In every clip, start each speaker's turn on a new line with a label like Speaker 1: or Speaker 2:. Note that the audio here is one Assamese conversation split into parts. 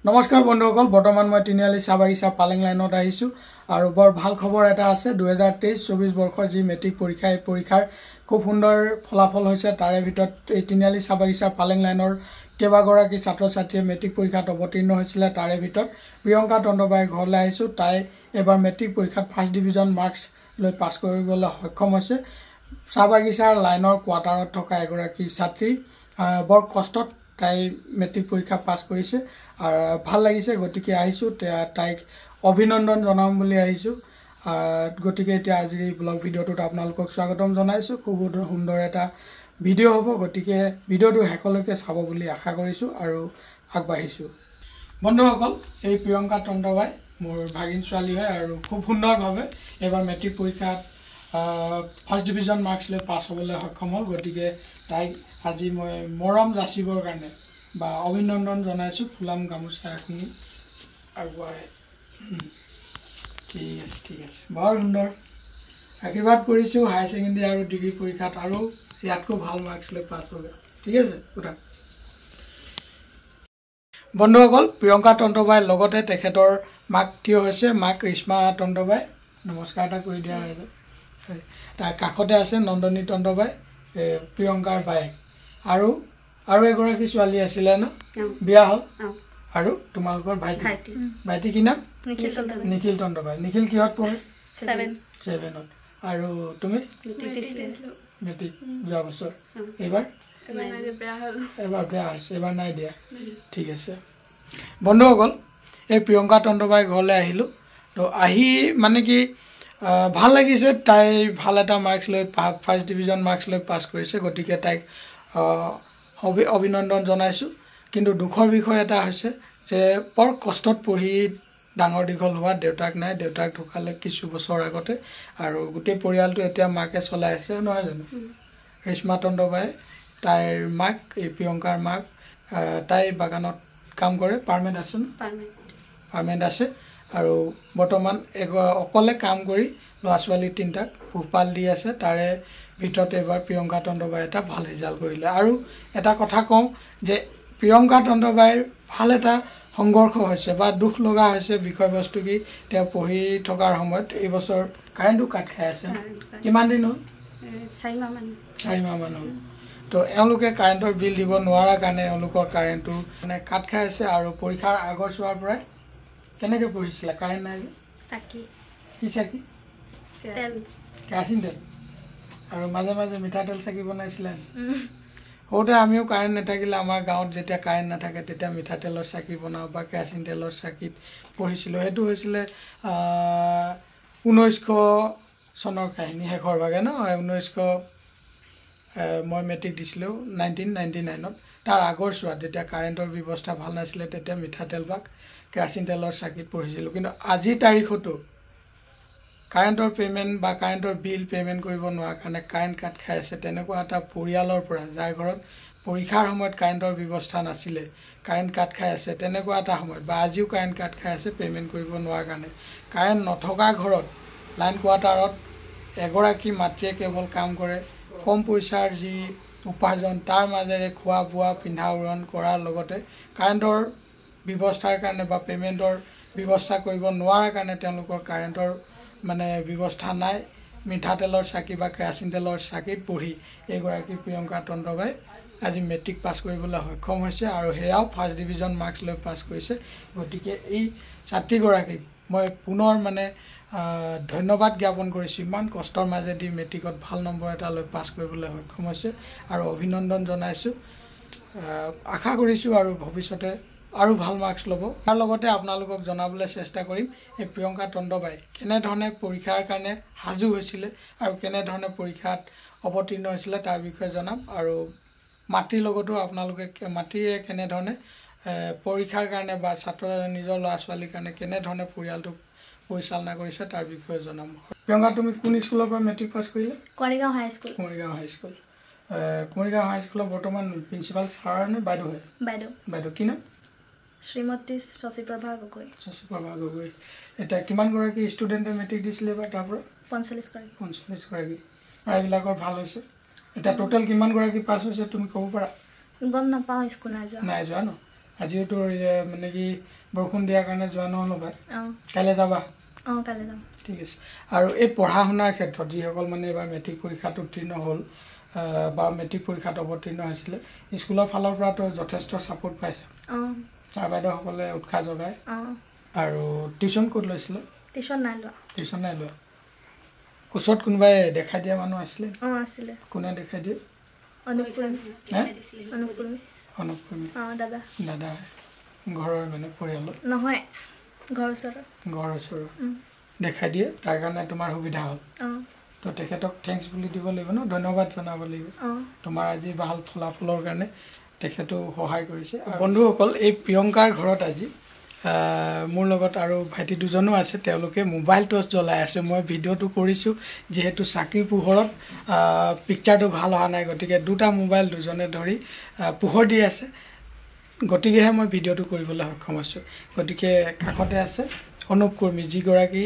Speaker 1: নমস্কাৰ বন্ধুসকল বৰ্তমান মই তিনিআলি চাবাগিছা পালেং লাইনত আহিছোঁ আৰু বৰ ভাল খবৰ এটা আছে 2023-24 বৰ্ষৰ যি মেট্ৰিক পৰীক্ষা এই পৰীক্ষাৰ খুব সুন্দৰ ফলাফল হৈছে তাৰে ভিতৰত এই তিনিআলি চাবাগিছা পালেং লাইনৰ কেইবাগৰাকী ছাত্ৰ ছাত্ৰীয়ে মেট্ৰিক পৰীক্ষাত অৱতীৰ্ণ হৈছিল তাৰে ভিতৰত প্ৰিয়ংকা তণ্ডবাই ঘৰলৈ আহিছোঁ তাই এবাৰ মেট্ৰিক পৰীক্ষাত ফাৰ্ষ্ট ডিভিজন মাৰ্কছ লৈ পাছ কৰিবলৈ সক্ষম হৈছে চাবাগিছাৰ লাইনৰ কোৱাৰ্টাৰত থকা এগৰাকী ছাত্ৰী বৰ কষ্টত তাই মেট্ৰিক পৰীক্ষা পাছ কৰিছে আর ভাল লাগিছে গতিকে আহিছোঁ তাইক অভিনন্দন জনাম বুলি আহিছোঁ গতিকে এতিয়া আজি এই ব্লগ ভিডিঅ'টোত আপোনালোকক স্বাগতম জনাইছোঁ খুব সুন্দৰ এটা ভিডিঅ' হ'ব গতিকে ভিডিঅ'টো শেষলৈকে চাব বুলি আশা কৰিছোঁ আৰু আগবাঢ়িছোঁ বন্ধুসকল এই প্ৰিয়ংকা তণ্ডবাই মোৰ ভাগিন ছোৱালী হয় আৰু খুব সুন্দৰভাৱে এবাৰ মেট্ৰিক পৰীক্ষাত ফাৰ্ষ্ট ডিভিজন মাৰ্কছ লৈ পাছ হ'বলৈ সক্ষম হ'ল গতিকে তাইক আজি মই মৰম যাচিবৰ কাৰণে বা অভিনন্দন জনাইছোঁ ফুলাম গামোচা এখনি আগবঢ়াই ঠিক আছে বৰ সুন্দৰ আশীৰ্বাদ কৰিছোঁ হায়াৰ ছেকেণ্ডেৰী আৰু ডিগ্ৰী পৰীক্ষাত আৰু ইয়াতকৈ ভাল মাৰ্কছ লৈ পাছ হ'লে ঠিক আছে উঠা বন্ধুসকল প্ৰিয়ংকা তণ্ডবাইৰ লগতে তেখেতৰ মাক থিয় হৈছে মাক ৰিশ্মা তণ্ডবাই নমস্কাৰ এটা কৰি দিয়া হৈছে তাৰ কাষতে আছে নন্দনী তণ্ডবাই প্ৰিয়ংকাৰ বায়েক আৰু এগৰাকী ছোৱালী আছিলে ন বিয়া হ'ল আৰু তোমালোকৰ ভাইটি কি নাম নিখিল তণ্ডবাই নিখিল কিহত পঢ়ে 7ত আৰু তুমি মেট্ৰিক যোৱা বছৰ এইবাৰ বেয়া হৈছে এইবাৰ নাই দিয়া ঠিক আছে বন্ধুসকল এই প্ৰিয়ংকা তণ্ডবাই ঘৰলৈ আহিলোঁ তো আহি মানে কি ভাল লাগিছে তাই ভাল এটা মাৰ্কছ লৈ ফাৰ্ষ্ট ডিভিজন মাৰ্কছ লৈ পাছ কৰিছে গতিকে তাইক অভিনন্দন জনাইছোঁ কিন্তু দুখৰ বিষয় এটা হৈছে যে বৰ কষ্টত পঢ়ি ডাঙৰ দীঘল হোৱা দেউতাক নাই দেউতাক ঢুকালে কিছু বছৰ আগতে আৰু গোটেই পৰিয়ালটো এতিয়া মাকে চলাই আছে নহয় জানো ৰিশ্মা তণ্ডবাই তাইৰ মাক এই প্ৰিয়ংকাৰ মাক তাই বাগানত কাম কৰে পাৰ্মেণ্ট আছে আৰু বৰ্তমান অকলে কাম কৰি ল'ৰা ছোৱালী তিনিটাক পোহপাল দি আছে তাৰে ভিতৰত এবাৰ প্ৰিয়ংকা তণ্ডবাই এটা ভাল ৰিজাল্ট কৰিলে আৰু এটা কথা কওঁ যে প্ৰিয়ংকা তণ্ডবাইৰ ভাল এটা সংঘৰ্ষ হৈছে বা দুখ লগা হৈছে বিষয়বস্তু কি তেওঁ পঢ়ি থকাৰ সময়ত এইবছৰ কাৰেণ্টটো কাট খাই আছে কিমান দিন হ'ল 4 মাহ মান হ'ল তো এওঁলোকে কাৰেণ্টৰ বিল দিব নোৱাৰাৰ কাৰণে এওঁলোকৰ কাৰেণ্টটো মানে কাট খাই আছে আৰু পৰীক্ষাৰ আগৰ চোৱাৰ পৰাই কেনেকৈ পঢ়িছিলে কাৰেণ্ট নাই কি চাকি কেৰাচিন তেল আৰু মাজে মাজে মিঠাতেল চাকি বনাইছিলে সৰুতে আমিও কাৰেণ্ট নাথাকিলে আমাৰ গাঁৱত যেতিয়া কাৰেণ্ট নাথাকে তেতিয়া মিঠাতেলৰ চাকি বনাওঁ বা কেৰাচিন তেলৰ চাকিত পঢ়িছিলোঁ সেইটো হৈছিলে 1900 চনৰ কাহিনী শেষৰ ভাগে ন 1900 মই মেট্ৰিক দিছিলোঁ 1999ত তাৰ আগৰ চোৱাত যেতিয়া কাৰেণ্টৰ ব্যৱস্থা ভাল নাছিলে তেতিয়া মিঠাতেল বা কেৰাচিন তেলৰ চাকিত পঢ়িছিলোঁ কিন্তু আজিৰ তাৰিখতো কাৰেণ্টৰ পে'মেণ্ট বা কাৰেণ্টৰ বিল পে'মেণ্ট কৰিব নোৱাৰাৰ কাৰণে কাৰেণ্ট কাট খাই আছে তেনেকুৱা এটা পৰিয়ালৰ পৰা যাৰ ঘৰত পৰীক্ষাৰ সময়ত কাৰেণ্টৰ ব্যৱস্থা নাছিলে কাৰেণ্ট কাট খাই আছে তেনেকুৱা এটা সময়ত বা আজিও কাৰেণ্ট কাট খাই আছে পে'মেণ্ট কৰিব নোৱাৰাৰ কাৰণে কাৰেণ্ট নথকা ঘৰত লাইন কোৱাৰ্টাৰত এগৰাকী মাতৃয়ে কেৱল কাম কৰে কম পইচাৰ যি উপাৰ্জন তাৰ মাজেৰে খোৱা বোৱা পিন্ধা উৰণ কৰাৰ লগতে কাৰেণ্টৰ ব্যৱস্থাৰ কাৰণে বা পে'মেণ্টৰ ব্যৱস্থা কৰিব নোৱাৰাৰ কাৰণে তেওঁলোকৰ কাৰেণ্টৰ মানে ব্যৱস্থা নাই মিঠাতেলৰ চাকি বা কেৰাচিন তেলৰ চাকিত পঢ়ি এইগৰাকী প্ৰিয়ংকা তণ্ডবাই আজি মেট্ৰিক পাছ কৰিবলৈ সক্ষম হৈছে আৰু সেয়াও ফাৰ্ষ্ট ডিভিজন মাৰ্কছ লৈ পাছ কৰিছে গতিকে এই ছাত্ৰীগৰাকীক মই পুনৰ মানে ধন্যবাদ জ্ঞাপন কৰিছোঁ ইমান কষ্টৰ মাজেদি মেট্ৰিকত ভাল নম্বৰ এটা লৈ পাছ কৰিবলৈ সক্ষম হৈছে আৰু অভিনন্দন জনাইছোঁ আশা কৰিছোঁ আৰু ভৱিষ্যতে আৰু ভাল মাৰ্কছ ল'ব তাৰ লগতে আপোনালোকক জনাবলৈ চেষ্টা কৰিম এই প্ৰিয়ংকা তণ্ডবাই কেনেধৰণে পৰীক্ষাৰ কাৰণে সাজু হৈছিলে আৰু কেনেধৰণে পৰীক্ষাত অৱতীৰ্ণ হৈছিলে তাৰ বিষয়ে জনাম আৰু মাতৃৰ লগতো আপোনালোকে মাতৃয়ে কেনেধৰণে পৰীক্ষাৰ কাৰণে বা নিজৰ ল'ৰা ছোৱালীৰ কাৰণে কেনেধৰণে পৰিয়ালটোক পৰিচালনা কৰিছে তাৰ বিষয়ে জনাম প্ৰিয়ংকা তুমি কোন স্কুলৰ পৰা মেট্ৰিক পাছ কৰিলে
Speaker 2: কুমাৰীগাঁও হাই
Speaker 1: স্কুলৰ বৰ্তমান প্ৰিন্সিপাল ছাৰ নে বাইদেউ হয় বাইদেউ কি নাম
Speaker 2: শ্ৰীমতী শশীপ্ৰভা গগৈ
Speaker 1: এতিয়া কিমানগৰাকী ষ্টুডেণ্টে মেট্ৰিক দিছিলে এবাৰ তাৰ পৰা 45 গৰাকী প্ৰায়বিলাকৰ ভাল হৈছে এতিয়া টোটেল কিমানগৰাকী পাছ হৈছে তুমি ক'ব পাৰা
Speaker 2: গম নাপাওঁ স্কুল নাই যোৱা
Speaker 1: ন আজিও তোৰ মানে কি বৰষুণ দিয়াৰ কাৰণে যোৱা নহ'ল পাই
Speaker 2: অঁ
Speaker 1: কাইলৈ যাবা
Speaker 2: অঁ কাইলৈ যাম
Speaker 1: ঠিক আছে আৰু এই পঢ়া শুনাৰ ক্ষেত্ৰত যিসকল মানে এবাৰ মেট্ৰিক পৰীক্ষাত উত্তীৰ্ণ হ'ল বা মেট্ৰিক পৰীক্ষাত অৱতীৰ্ণ হৈছিলে স্কুলৰ ফালৰ পৰাতো যথেষ্ট ছাপোৰ্ট পাইছে
Speaker 2: অঁ
Speaker 1: ছাৰ বাইদেউসকলে উৎসাহ যোগায়
Speaker 2: অঁ
Speaker 1: আৰু টিউশ্যন ক'ত লৈছিলে
Speaker 2: টিউশ্যন নাই লোৱা
Speaker 1: টিউশ্যন নাই লোৱা ওচৰত কোনোবাই দেখাই দিয়া মানুহ আছিলে
Speaker 2: অঁ আছিলে
Speaker 1: কোনে দেখাই দিয়ে
Speaker 2: অনুপকুৰ্মী অঁ দাদা
Speaker 1: দাদা ঘৰৰ মানে পৰিয়ালৰ
Speaker 2: নহয় ঘৰৰ ওচৰৰ
Speaker 1: দেখাই দিয়ে তাৰ কাৰণে তোমাৰ সুবিধা হ'ল
Speaker 2: অঁ
Speaker 1: তো তেখেতক থেংকছ বুলি দিব লাগিব ন ধন্যবাদ জনাব লাগিব
Speaker 2: অঁ
Speaker 1: তোমাৰ আজি ভাল ফলাফলৰ কাৰণে তেখেতো সহায় কৰিছে বন্ধুসকল এই প্ৰিয়ংকাৰ ঘৰত আজি মোৰ লগত আৰু ভাইটি দুজনো আছে তেওঁলোকে মোবাইল টৰ্চ জ্বলাই আছে মই ভিডিঅ'টো কৰিছোঁ যিহেতু চাকিৰ পোহৰত পিকচাৰটো ভাল অহা নাই গতিকে দুটা মোবাইল দুজনে ধৰি পোহৰ দি আছে গতিকেহে মই ভিডিঅ'টো কৰিবলৈ সক্ষম হৈছোঁ গতিকে কাষতে আছে অনুপ কৰ্মী যিগৰাকী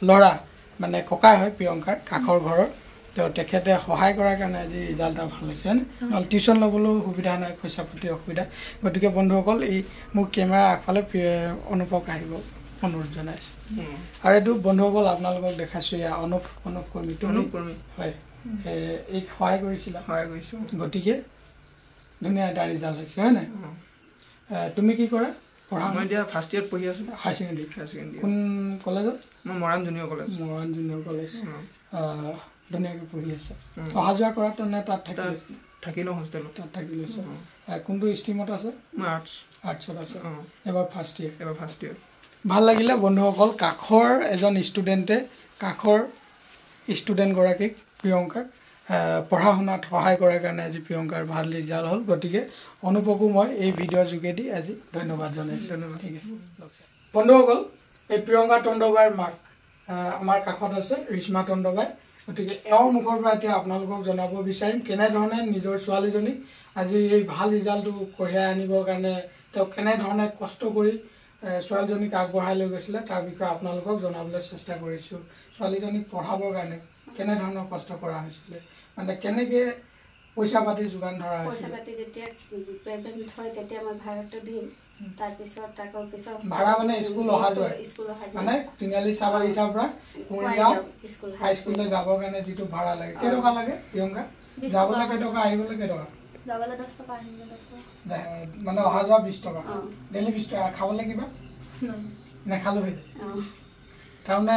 Speaker 1: ল'ৰা মানে ককাই হয় প্ৰিয়ংকাৰ কাষৰ ঘৰৰ তো তেখেতে সহায় কৰাৰ কাৰণে আজি ৰিজাল্ট এটা ভাল হৈছে নহ'লে টিউশ্যন ল'বলৈও সুবিধা নাই পইচা পাতি অসুবিধা গতিকে বন্ধুসকল এই মোৰ কেমেৰা আগফালে অনুপক আহিব অনুৰোধ জনাইছোঁ আৰু এইটো বন্ধুসকল আপোনালোকক দেখাইছোঁ এয়া অনুপ কৰ্মী হয় এই সহায় কৰিছিলা গতিকে ধুনীয়া এটা ৰিজাল্ট হৈছে হয় নাই তুমি কি কৰা পঢ়া
Speaker 3: মই এতিয়া ফাৰ্ষ্ট ইয়াৰত পঢ়ি আছোঁ
Speaker 1: হায়াৰ ছেকেণ্ডেৰী কোন কলেজত
Speaker 3: মই মৰাণ জুনিয়ৰ কলেজ
Speaker 1: ধুনীয়াকৈ পঢ়ি আছে অহা যোৱা কৰাত নে তাত
Speaker 3: থাকি লওঁ হোষ্টেলত
Speaker 1: তাত থাকি লৈছে কোনটো ষ্ট্ৰীমত আছে
Speaker 3: মই
Speaker 1: আৰ্টছত আছে এবাৰ ফাৰ্ষ্ট
Speaker 3: ইয়াৰ
Speaker 1: ভাল লাগিলে বন্ধুসকল কাষৰ এজন ষ্টুডেণ্টে কাষৰ ষ্টুডেণ্টগৰাকীক প্ৰিয়ংকাক পঢ়া শুনাত সহায় কৰাৰ কাৰণে আজি প্ৰিয়ংকাৰ ভাল ৰিজাল্ট হ'ল গতিকে অনুপকো মই এই ভিডিঅ'ৰ যোগেদি আজি ধন্যবাদ জনাইছোঁ ঠিক আছে বন্ধুসকল এই প্ৰিয়ংকা তণ্ডবাইৰ মাক আমাৰ কাষত আছে ৰিশ্মা তণ্ডবাই গতিকে এওঁৰ মুখৰ পৰা এতিয়া আপোনালোকক জনাব বিচাৰিম কেনেধৰণে নিজৰ ছোৱালীজনীক আজি এই ভাল ৰিজাল্টটো কঢ়িয়াই আনিবৰ কাৰণে তেওঁ কেনেধৰণে কষ্ট কৰি ছোৱালীজনীক আগবঢ়াই লৈ গৈছিলে তাৰ বিষয়ে আপোনালোকক জনাবলৈ চেষ্টা কৰিছোঁ ছোৱালীজনীক পঢ়াবৰ কাৰণে কেনেধৰণৰ কষ্ট কৰা হৈছিলে মানে কেনেকৈ পইচা পাতি যোগান ধৰা হৈছিলে ভাড়া মানে স্কুল অহা যোৱা মানে তিনিআলি চাবাগিচাৰ পৰা মৰিগাঁও হাইস্কুললৈ যাবৰ কাৰণে যিটো ভাড়া লাগে কেইটকা লাগে প্ৰিয়ংকা যাবলৈ কেইটকা আহিবলৈ কেইটকা মানে অহা যোৱা 20 টকা ডেইলি 20 টকা খাবলৈ কিবা নেখালো হৈ যায় তাৰমানে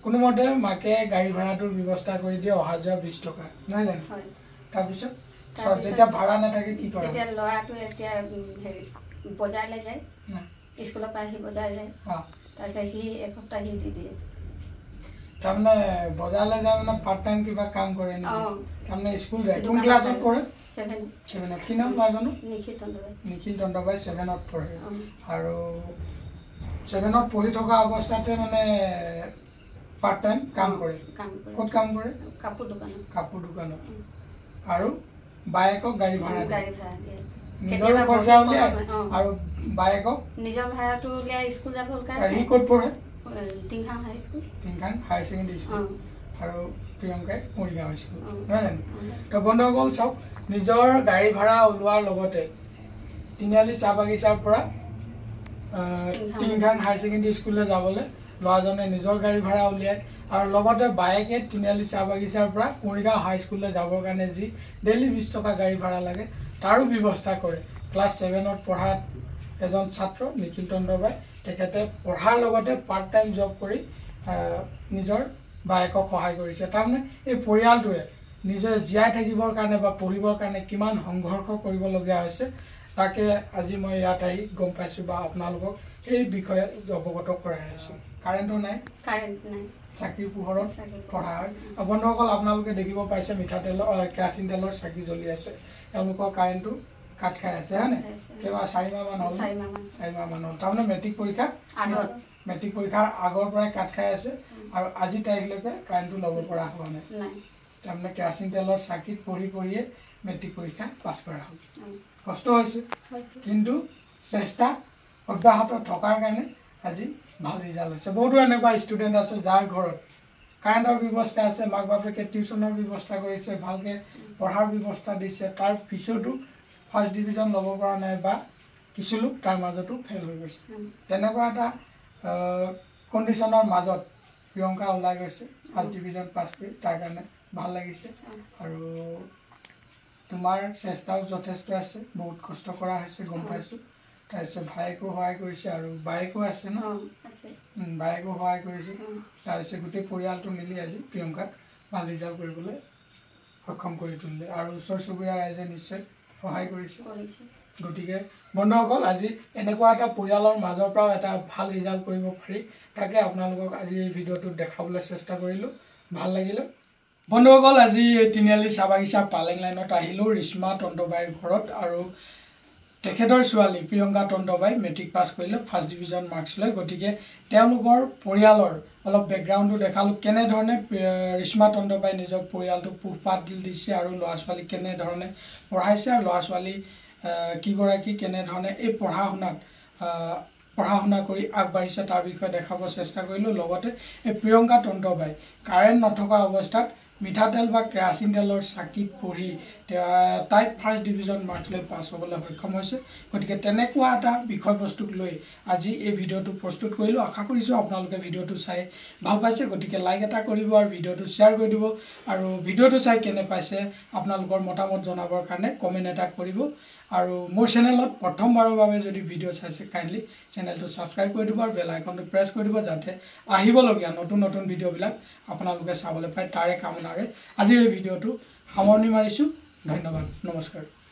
Speaker 1: কোনোমতে মাকে গাড়ী ভাড়াটোৰ ব্যৱস্থা কৰি দিয়ে অহা যোৱা 20 টকা নহয় জানো তাৰপিছত যেতিয়া ভাড়া নাথাকে কি কৰে
Speaker 4: ল'ৰাটো এতিয়া বজাৰলৈ যায় স্কুলৰ পৰা আহি বজাৰ যায় তাৰপিছত সি এসপ্তাহ সি দি দিয়ে
Speaker 1: তাৰমানে বজাৰলৈ যায় মানে পাৰ্ট টাইম কিবা কাম কৰে নেকি তাৰমানে স্কুল যায় কোন ক্লাছত পঢ়ে 7 কি নাম ল'ৰাজনো নিখিল তণ্ডবাই 7ত পঢ়ে আৰু 7ত পঢ়ি থকা অৱস্থাতে মানে পাৰ্ট টাইম কাম কৰে ক'ত কাম কৰে কাপোৰ দোকানত আৰু বায়েকক গাড়ী ভাড়া দিয়ে নিজৰ খৰচা উলিয়াই আৰু বায়েকক নিজৰ ভাড়াটো উলিয়াই স্কুল যাবৰ কাৰণে সি ক'ত পঢ়ে টিংখাং হায়াৰ ছেকেণ্ডেৰী স্কুল আৰু প্ৰিয়ংকাই মৰিগাঁও স্কুল নহয় জানো তো বন্ধুসকল চাওক নিজৰ গাড়ী ভাড়া ওলোৱাৰ লগতে তিনিআলি চাহ বাগিচাৰ পৰা টিংখাং হায়াৰ ছেকেণ্ডেৰী স্কুললৈ যাবলৈ ল'ৰাজনে নিজৰ গাড়ী ভাড়া উলিয়ায় আৰু লগতে বায়েকে তিনিআলি চাহ বাগিচাৰ পৰা মৰিগাঁও হাইস্কুললৈ যাবৰ কাৰণে যি ডেইলি 20 টকা গাড়ী ভাড়া লাগে তাৰো ব্যৱস্থা কৰে ক্লাছ 7ত পঢ়াত এজন ছাত্ৰ নিখিল তণ্ডবাই তেখেতে পঢ়াৰ লগতে পাৰ্ট টাইম জব কৰি নিজৰ বায়েকক সহায় কৰিছে তাৰমানে এই পৰিয়ালটোৱে নিজে জীয়াই থাকিবৰ কাৰণে বা পঢ়িবৰ কাৰণে কিমান সংঘৰ্ষ কৰিবলগীয়া হৈছে তাকে আজি মই ইয়াত আহি গম পাইছোঁ বা আপোনালোকক এই বিষয়ে অৱগত কৰাই আছোঁ কাৰেণ্টো নাই চাকিৰ পোহৰত পঢ়া হয় বন্ধুসকল আপোনালোকে দেখিব পাইছে মিঠাতেলৰ কেৰাচিন তেলৰ চাকি জ্বলি আছে তেওঁলোকৰ কাৰেণ্টটো কাট খাই আছে হয়নে কেইবা 4 মাহ মান হ'ল তাৰমানে মেট্ৰিক পৰীক্ষাৰ আগৰ পৰাই কাট খাই আছে আৰু আজি তাৰিখলৈকে কাৰেণ্টটো ল'ব পৰা হোৱা নাই তাৰমানে কেৰাচিন তেলৰ চাকিত পঢ়িয়ে মেট্ৰিক পৰীক্ষা পাছ কৰা হ'ল কষ্ট হৈছে কিন্তু চেষ্টা অব্যাহত থকাৰ কাৰণে আজি ভাল ৰিজাল্ট হৈছে বহুতো এনেকুৱা ষ্টুডেণ্ট আছে যাৰ ঘৰত কাৰেণ্টৰ ব্যৱস্থা আছে মাক বাপেকে টিউশ্যনৰ ব্যৱস্থা কৰিছে ভালকৈ পঢ়াৰ ব্যৱস্থা দিছে তাৰ পিছতো ফাৰ্ষ্ট ডিভিজন ল'ব পৰা নাই বা কিছু লোক তাৰ মাজতো ফেল হৈ গৈছে তেনেকুৱা এটা কণ্ডিশ্যনৰ মাজত প্ৰিয়ংকা ওলাই গৈছে ফাৰ্ষ্ট ডিভিজন পাছ কৰি তাৰ কাৰণে ভাল লাগিছে আৰু তোমাৰ চেষ্টাও যথেষ্ট আছে বহুত কষ্ট কৰা হৈছে গম পাইছোঁ তাৰপিছত ভায়েকো সহায় কৰিছে আৰু বায়েকো আছে ন বায়েকো সহায় কৰিছে তাৰপিছত গোটেই পৰিয়ালটো মিলি আজি প্ৰিয়ংকাক ভাল ৰিজাল্ট কৰিবলৈ সক্ষম কৰি তুলিলে আৰু ওচৰ চুবুৰীয়া ৰাইজে নিশ্চয় সহায় কৰিছে গতিকে বন্ধুসকল আজি এনেকুৱা এটা পৰিয়ালৰ মাজৰ পৰাও এটা ভাল ৰিজাল্ট কৰিব পাৰি তাকে আপোনালোকক আজি এই ভিডিঅ'টোত দেখাবলৈ চেষ্টা কৰিলোঁ ভাল লাগিলে বন্ধুসকল আজি তিনিআলি চাহ বাগিচা পালেং লাইনত আহিলোঁ ৰিশ্মা তন্তবাইৰ ঘৰত আৰু তেখেতৰ ছোৱালী প্ৰিয়ংকা তন্তবাই মেট্ৰিক পাছ কৰিলে ফাৰ্ষ্ট ডিভিজন মাৰ্কছ লৈ গতিকে তেওঁলোকৰ পৰিয়ালৰ অলপ বেকগ্ৰাউণ্ডটো দেখালোঁ কেনেধৰণে ৰিশ্মা তন্তবাই নিজৰ পৰিয়ালটোক পোহপাত দিছে আৰু ল'ৰা ছোৱালীক কেনেধৰণে পঢ়াইছে আৰু ল'ৰা ছোৱালী কিগৰাকী কেনেধৰণে এই পঢ়া শুনা কৰি আগবাঢ়িছে তাৰ বিষয়ে দেখাব চেষ্টা কৰিলোঁ লগতে এই প্ৰিয়ংকা তন্তবাই কাৰেণ্ট নথকা অৱস্থাত মিঠাতেল বা কেৰাচিন তেলৰ চাকিত পঢ়ি তাই ফাৰ্ষ্ট ডিভিজন মাৰ্কছ লৈ পাছ হ'বলৈ সক্ষম হৈছে গতিকে তেনেকুৱা এটা বিষয়বস্তুক লৈ আজি এই ভিডিঅ'টো প্ৰস্তুত কৰিলোঁ আশা কৰিছোঁ আপোনালোকে ভিডিঅ'টো চাই ভাল পাইছে গতিকে লাইক এটা কৰিব আৰু ভিডিঅ'টো শ্বেয়াৰ কৰি দিব আৰু ভিডিঅ'টো চাই কেনে পাইছে আপোনালোকৰ মতামত জনাবৰ কাৰণে কমেণ্ট এটা কৰিব আৰু মোৰ চেনেলত প্ৰথমবাৰৰ বাবে যদি ভিডিঅ' চাইছে কাইণ্ডলি চেনেলটো ছাবস্ক্ৰাইব কৰি দিব আৰু বেল আইকনটো প্ৰেছ কৰি দিব যাতে আহিবলগীয়া নতুন নতুন ভিডিঅ'বিলাক আপোনালোকে চাবলৈ পায় তাৰে কামনাৰে আজিৰ এই ভিডিঅ'টো সামৰণি মাৰিছোঁ ধন্যবাদ নমস্কাৰ